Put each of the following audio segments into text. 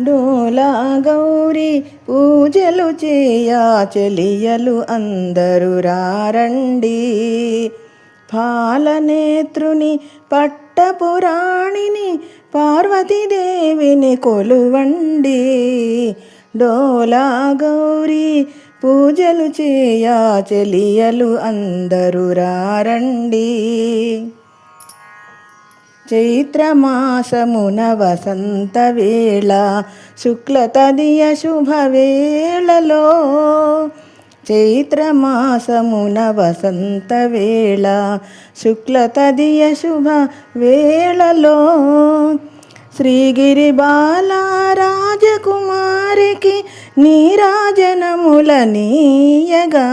డోలా గౌరీ పూజలు చేయా చెలియలు అందరూ రారండి. పాలనేత్రుని పట్టపురాణిని పార్వతీదేవిని కొలువండి. డోలా గౌరీ పూజలు చేయా చెలియలు అందరూ రారండి. చైత్రమాసమున వసంత వేళ శుక్ల తదియ శుభవేళలో, చైత్రమాసమున వసంత వేళ శుక్ల తదియ శుభ వేళలో, శ్రీగిరి బాల రాజకుమారికి నీరాజనముల నీయగా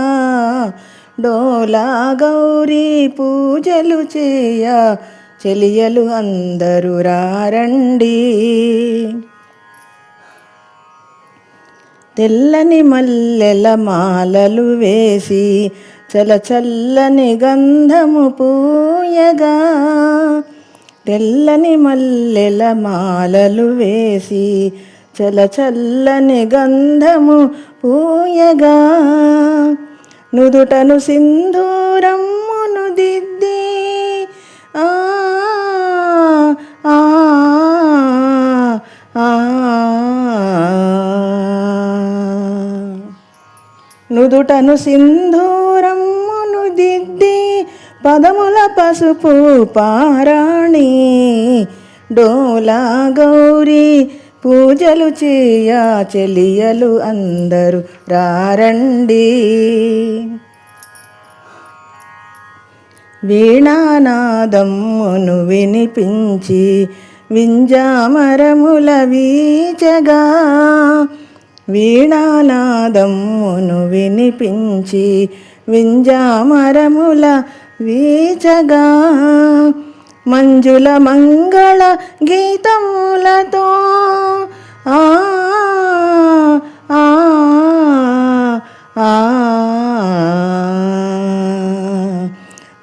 డోలా గౌరీ పూజలు చేయా చెలియలు అందరూ రారండి. తెల్లని మల్లెల మాలలు వేసి చల్లచల్లని గంధము పూయగా, తెల్లని మల్లెల మాలలు వేసి చల్లచల్లని గంధము పూయగా, నుదుటను సింధూరమ్మును దిద్ది ఆ ఆ ఆ నుదుటను సింధూరమ్మును దిద్ది పదముల పసుపు పారాణి డోలా గౌరీ పూజలు చేయా చెలియలు అందరూ రారండి. వీణానాదమ్మును వినిపించి వింజామరముల వీచగా, వీణానాదమ్మును వినిపించి వింజామరముల వీచగా, మంజుల మంగళ గీతములతో ఆ ఆ ఆ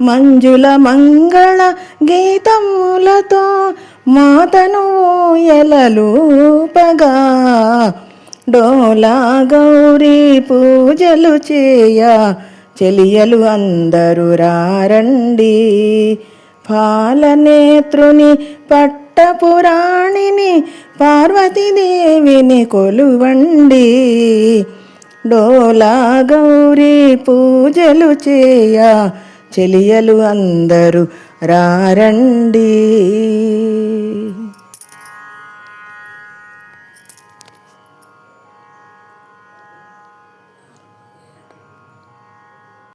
మంజుల మంగళ గీతములతో మాతను ఊయలలూపగా డోలా గౌరీ పూజలు చేయా చెలియలు అందరూ రారండి. పాలనేత్రుని పట్టపురాణిని పార్వతీదేవిని కొలువండి. డోలా గౌరీ పూజలు చేయా చెలియలు అందరూ రారండి.